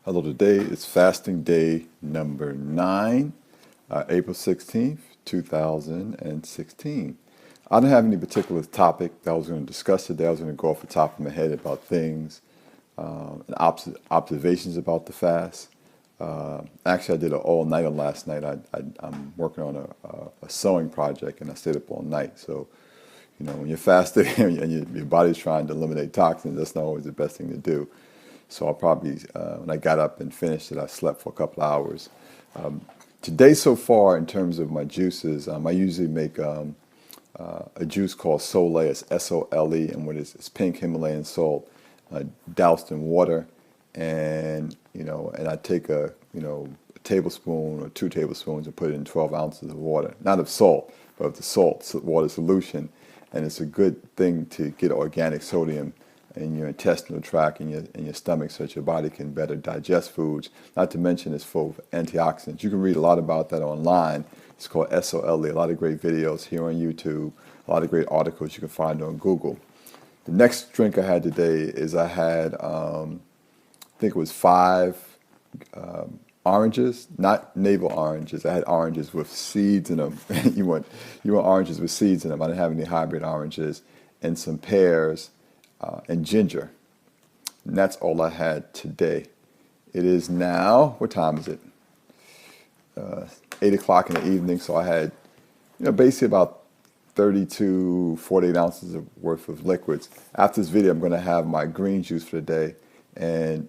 Hello, today is fasting day number 9, April 16th, 2016. I don't have any particular topic that I was going to discuss today. I was going to go off the top of my head about things and observations about the fast. Actually, I did an all-nighter last night. I'm working on a sewing project, and I stayed up all night. So, when you're fasting and your body's trying to eliminate toxins, that's not always the best thing to do. So I'll probably, when I got up and finished it, I slept for a couple of hours. Today so far, in terms of my juices, I usually make a juice called Sole. It's S-O-L-E, and it's pink Himalayan salt, doused in water, and I take a tablespoon or 2 tablespoons and put it in 12 ounces of water, not of salt, but of the water solution, and it's a good thing to get organic sodium in your intestinal tract and your stomach so that your body can better digest foods. Not to mention it's full of antioxidants. You can read a lot about that online. It's called SOLE. A lot of great videos here on YouTube, a lot of great articles you can find on Google. The next drink I had today is I had, I think it was 5 oranges, not navel oranges. I had oranges with seeds in them. you want oranges with seeds in them. I didn't have any hybrid oranges, and some pears and ginger. And that's all I had today. It is now, what time is it? 8 o'clock in the evening. So I had, basically about 32, 48 ounces worth of liquids. After this video, I'm going to have my green juice for the day. And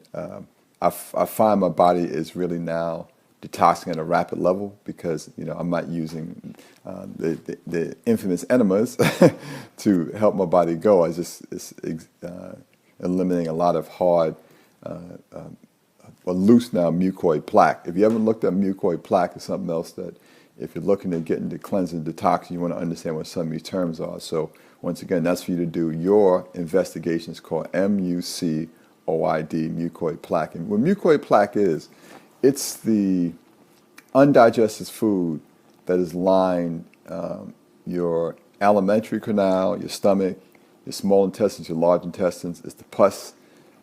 I find my body is really now detoxing at a rapid level because I'm not using the infamous enemas to help my body go. It's eliminating a lot of hard, loose now mucoid plaque. If you haven't looked at mucoid plaque, it's something else that if you're looking to get into cleansing, detoxing, you want to understand what some of these terms are. So once again, that's for you to do your investigations called MUCOID, mucoid plaque. And what mucoid plaque is, it's the undigested food that is lined your alimentary canal, your stomach, your small intestines, your large intestines. It's the pus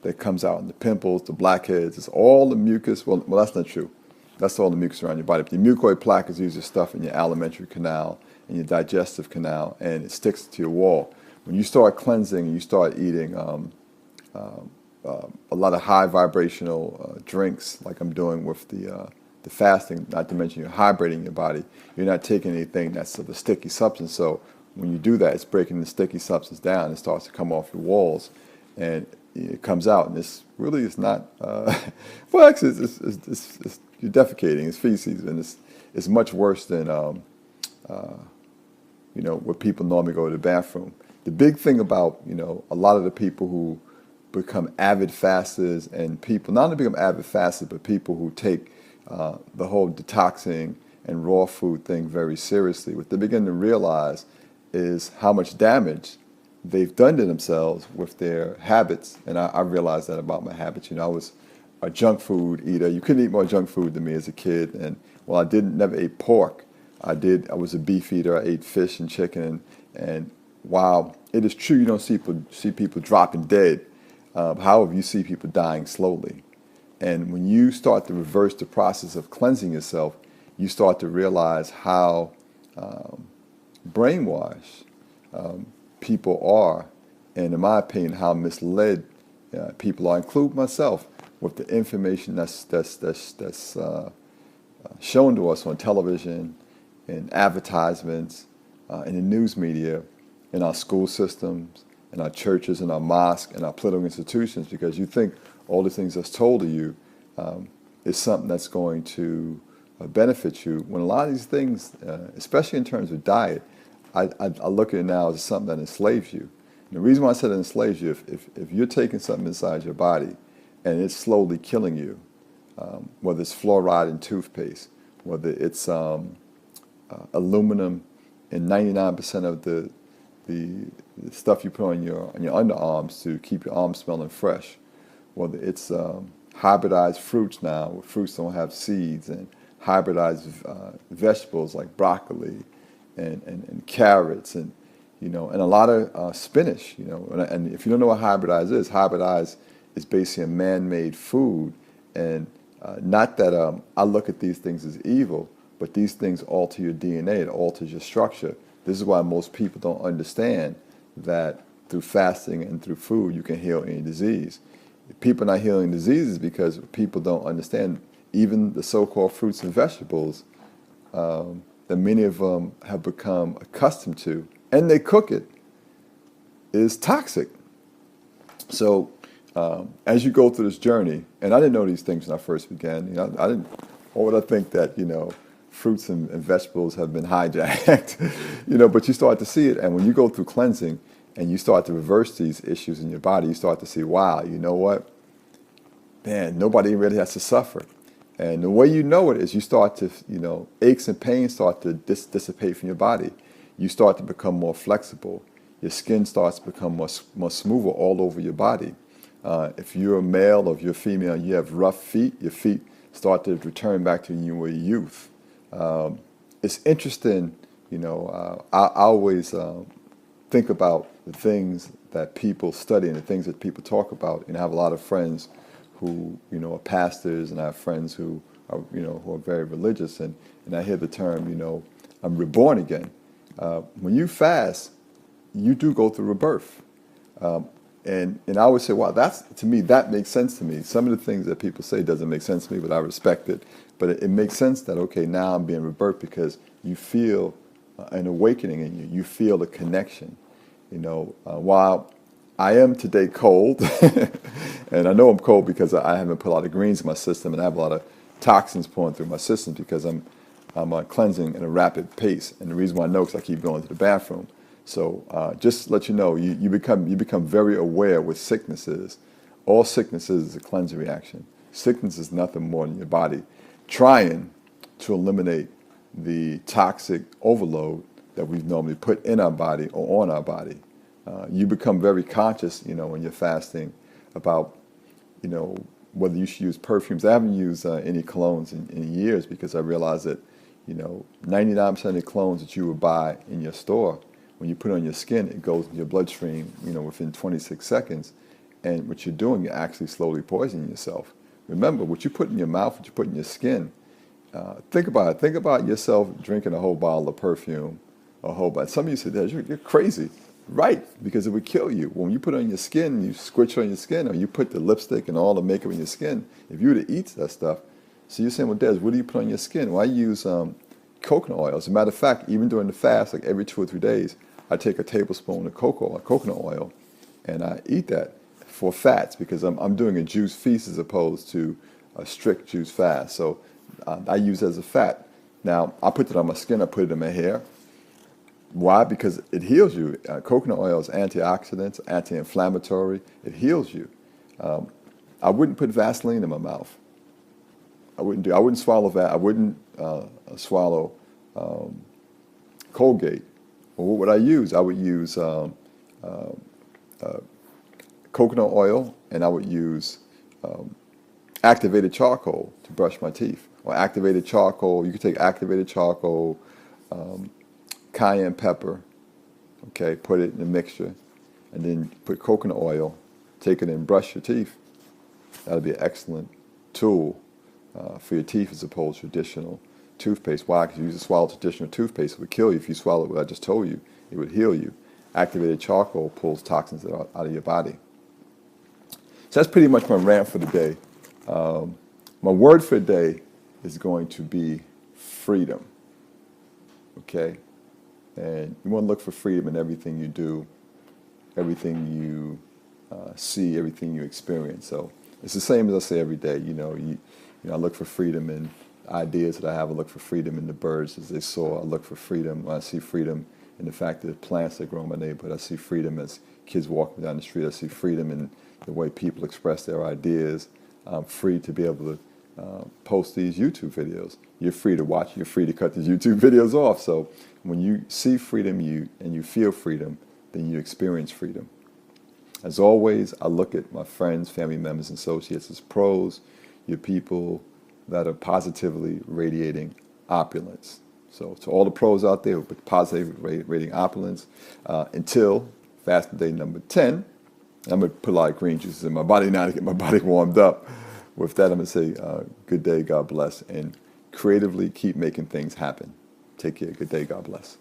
that comes out, and the pimples, the blackheads. It's all the mucus. Well, that's not true. That's all the mucus around your body. But the mucoid plaque is usually stuff in your alimentary canal and your digestive canal, and it sticks to your wall. When you start cleansing and you start eating a lot of high vibrational drinks, like I'm doing with the fasting, not to mention you're hydrating your body, you're not taking anything that's of a sticky substance. So when you do that, it's breaking the sticky substance down. It starts to come off your walls, and it comes out. And this really is not, well, actually, it's you're defecating. It's feces, and it's much worse than, where people normally go to the bathroom. The big thing about, a lot of the people who become avid fasters, and people not only become avid fasters, but people who take the whole detoxing and raw food thing very seriously, what they begin to realize is how much damage they've done to themselves with their habits. And I realized that about my habits. I was a junk food eater. You couldn't eat more junk food than me as a kid. And while I never ate pork, I was a beef eater. I ate fish and chicken. And while it is true you don't see people dropping dead, however, you see people dying slowly. And when you start to reverse the process of cleansing yourself, you start to realize how brainwashed people are, and in my opinion, how misled people are, including myself, with the information that's shown to us on television, in advertisements, in the news media, in our school systems, in our churches, in our mosques, in our political institutions, because you think all the things that's told to you is something that's going to benefit you, when a lot of these things, especially in terms of diet, I look at it now as something that enslaves you. And the reason why I said it enslaves you, if you're taking something inside your body and it's slowly killing you, whether it's fluoride in toothpaste, whether it's aluminum in 99% of the stuff you put on your underarms to keep your arms smelling fresh, whether it's hybridized fruits now, where fruits don't have seeds, and hybridized vegetables like broccoli and carrots, and and a lot of spinach. And if you don't know what hybridized is basically a man-made food, And not that I look at these things as evil, but these things alter your DNA, it alters your structure. This is why most people don't understand that through fasting and through food you can heal any disease. People not healing diseases because people don't understand even the so-called fruits and vegetables that many of them have become accustomed to, and they cook it, is toxic. So as you go through this journey, and I didn't know these things when I first began. I didn't. Or would I think that fruits and vegetables have been hijacked? But you start to see it, and when you go through cleansing and you start to reverse these issues in your body, you start to see, wow, you know what? Man, nobody really has to suffer. And the way you know it is you start to, aches and pains start to dissipate from your body. You start to become more flexible. Your skin starts to become more smoother all over your body. If you're a male or if you're a female, you have rough feet, your feet start to return back to your youth. It's interesting, I always think about the things that people study and the things that people talk about. And I have a lot of friends who, are pastors, and I have friends who are, who are very religious, and I hear the term, I'm reborn again. When you fast, you do go through rebirth. And I would say, wow, that makes sense to me. Some of the things that people say doesn't make sense to me, but I respect it. But it makes sense that, okay, now I'm being rebirthed because you feel an awakening in you. You feel a connection. While I am today cold, and I know I'm cold because I haven't put a lot of greens in my system, and I have a lot of toxins pouring through my system because I'm cleansing at a rapid pace. And the reason why I know is I keep going to the bathroom. So just to let you know, you become very aware with sicknesses. All sicknesses is a cleansing reaction. Sickness is nothing more than your body trying to eliminate the toxic overload that we've normally put in our body or on our body. You become very conscious, when you're fasting about, whether you should use perfumes. I haven't used any colognes in years because I realized that, 99% of the colognes that you would buy in your store, when you put it on your skin, it goes in your bloodstream, within 26 seconds. And what you're doing, you're actually slowly poisoning yourself. Remember, what you put in your mouth, what you put in your skin, think about it. Think about yourself drinking a whole bottle of perfume, a whole bottle. Some of you said, you're crazy. Right, because it would kill you. When you put it on your skin, you squitch on your skin, or you put the lipstick and all the makeup in your skin, if you were to eat that stuff, so you're saying, well, Des, what do you put on your skin? Well, I use coconut oil. As a matter of fact, even during the fast, like every 2 or 3 days, I take a tablespoon of coconut oil, and I eat that for fats because I'm doing a juice feast as opposed to a strict juice fast. So I use it as a fat. Now, I put it on my skin, I put it in my hair. Why? Because it heals you. Coconut oil is antioxidants, anti-inflammatory. It heals you. I wouldn't put Vaseline in my mouth. I wouldn't swallow that. I wouldn't swallow Colgate. Well, what would I use? I would use coconut oil, and I would use activated charcoal to brush my teeth. Or activated charcoal, you could take activated charcoal, cayenne pepper, okay, put it in a mixture, and then put coconut oil, take it and brush your teeth. That'll be an excellent tool for your teeth as opposed to traditional toothpaste. Why? Because you use to swallow traditional toothpaste, it would kill you. If you swallow what I just told you, it would heal you. Activated charcoal pulls toxins out of your body. So that's pretty much my rant for the day. My word for the day is going to be freedom. Okay? And you want to look for freedom in everything you do, everything you see, everything you experience. So it's the same as I say every day. I look for freedom in ideas that I have. I look for freedom in the birds as they soar. I look for freedom. I see freedom in the fact that the plants that grow in my neighborhood. I see freedom as kids walking down the street. I see freedom in the way people express their ideas. I'm free to be able to post these YouTube videos. You're free to watch. You're free to cut these YouTube videos off. So when you see freedom and you feel freedom, then you experience freedom. As always, I look at my friends, family members, and associates as pros. You're people that are positively radiating opulence. So to all the pros out there with positive radiating opulence, until fasting day number 10, I'm going to put a lot of green juices in my body now to get my body warmed up. with that, I'm going to say good day, God bless, and creatively keep making things happen. Take care. Good day, God bless.